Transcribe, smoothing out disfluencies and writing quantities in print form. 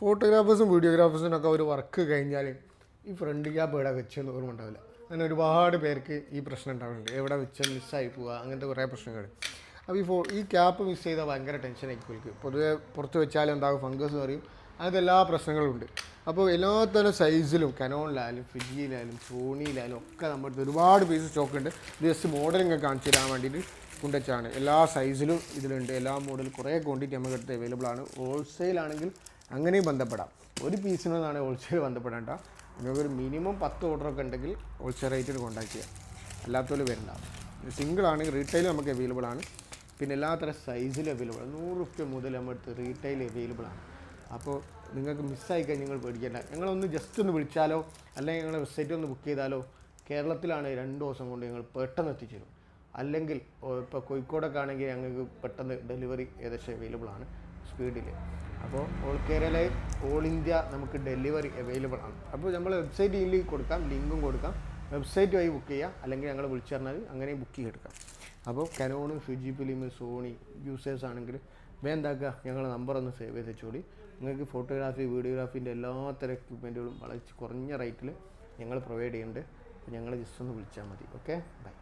ഫോട്ടോഗ്രാഫേഴ്സും വീഡിയോഗ്രാഫേഴ്സിനൊക്കെ ഒരു വർക്ക് കഴിഞ്ഞാൽ ഈ ഫ്രണ്ട് ക്യാപ്പ് എവിടെ വെച്ചെന്ന് ഓർമ്മ ഉണ്ടാവില്ല. അങ്ങനെ ഒരുപാട് പേർക്ക് ഈ പ്രശ്നം ഉണ്ടാവുന്നുണ്ട്, എവിടെ വെച്ചാൽ മിസ്സായി പോവുക, അങ്ങനത്തെ കുറേ പ്രശ്നങ്ങൾ. അപ്പോൾ ഈ ക്യാപ്പ് മിസ് ചെയ്താൽ ഭയങ്കര ടെൻഷനായിരിക്കും എനിക്ക്. പൊതുവെ പുറത്ത് വെച്ചാലും എന്താകും, ഫംഗസ് പറയും, അങ്ങനത്തെ എല്ലാ പ്രശ്നങ്ങളും ഉണ്ട്. അപ്പോൾ എല്ലാ തരം സൈസിലും കനോണിലായാലും ഫിജിയിലായാലും സോണിയിലായാലും ഒക്കെ നമ്മുടെ ഒരുപാട് പീസ് സ്റ്റോക്ക് ഉണ്ട്. ജസ്റ്റ് മോഡലിംഗ് കാണിച്ചു തരാൻ വേണ്ടിയിട്ട് കൊണ്ടുവച്ചാണ്. എല്ലാ സൈസിലും ഇതിലുണ്ട്, എല്ലാ മോഡലും കുറേ ക്വാണ്ടിറ്റി നമുക്ക് അടുത്ത് അവൈലബിൾ ആണ്. ഹോൾസെയിൽ ആണെങ്കിൽ അങ്ങനെയും ബന്ധപ്പെടാം. ഒരു പീസിനൊന്നാണ് ഹോൾസെയിൽ ബന്ധപ്പെടേണ്ട. നിങ്ങൾക്കൊരു മിനിമം 10 ഓർഡറൊക്കെ ഉണ്ടെങ്കിൽ ഹോൾസെയിൽ റേറ്റിന് കോൺടാക്ട് ചെയ്യാം, അല്ലാത്തവർ വരണ്ട. സിംഗിൾ ആണെങ്കിൽ റീറ്റെയിൽ നമുക്ക് അവൈലബിൾ ആണ്. പിന്നെ എല്ലാത്തരം സൈസിലും അവൈലബിൾ ആണ്. 100 രൂപ മുതൽ നമ്മുടെ റീറ്റെയിൽ അവൈലബിൾ ആണ്. അപ്പോൾ നിങ്ങൾക്ക് മിസ്സായി കഴിഞ്ഞാൽ നിങ്ങൾ പേടിക്കേണ്ട. ഞങ്ങളൊന്ന് ജസ്റ്റ് ഒന്ന് വിളിച്ചാലോ അല്ലെങ്കിൽ ഞങ്ങളുടെ വെബ്സൈറ്റ് ഒന്ന് ബുക്ക് ചെയ്താലോ കേരളത്തിലാണ് 2 ദിവസം കൊണ്ട് ഞങ്ങൾ പെട്ടെന്ന് എത്തിച്ചേരും. അല്ലെങ്കിൽ ഇപ്പോൾ കോഴിക്കോടൊക്കെ ആണെങ്കിൽ ഞങ്ങൾക്ക് പെട്ടെന്ന് ഡെലിവറി ഏകദേശം അവൈലബിൾ ആണ് സ്പീഡിൽ. അപ്പോൾ ഓൾ കേരളയിൽ ഓൾ ഇന്ത്യ നമുക്ക് ഡെലിവറി അവൈലബിൾ ആണ്. അപ്പോൾ നമ്മൾ വെബ്സൈറ്റിൽ കൊടുക്കാം, ലിങ്കും കൊടുക്കാം. വെബ്സൈറ്റ് വഴി ബുക്ക് ചെയ്യാം, അല്ലെങ്കിൽ ഞങ്ങൾ വിളിച്ചു പറഞ്ഞാൽ അങ്ങനെയും ബുക്ക് ചെയ്തെടുക്കാം. അപ്പോൾ Canon, Fuji film, Sony users ആണെങ്കിൽ എന്താക്കുക, ഞങ്ങളുടെ നമ്പർ ഒന്ന് സേവ് ചെയ്ത് വെച്ചോളി. നിങ്ങൾക്ക് ഫോട്ടോഗ്രാഫി വീഡിയോഗ്രാഫീൻ്റെ എല്ലാത്തരം എക്യുപ്മെൻറ്റുകളും വളരെ കുറഞ്ഞ റേറ്റിൽ ഞങ്ങൾ പ്രൊവൈഡ് ചെയ്യുന്നുണ്ട്. അപ്പോൾ ഞങ്ങൾ ജസ്റ്റ് ഒന്ന് വിളിച്ചാൽ മതി. Okay, by.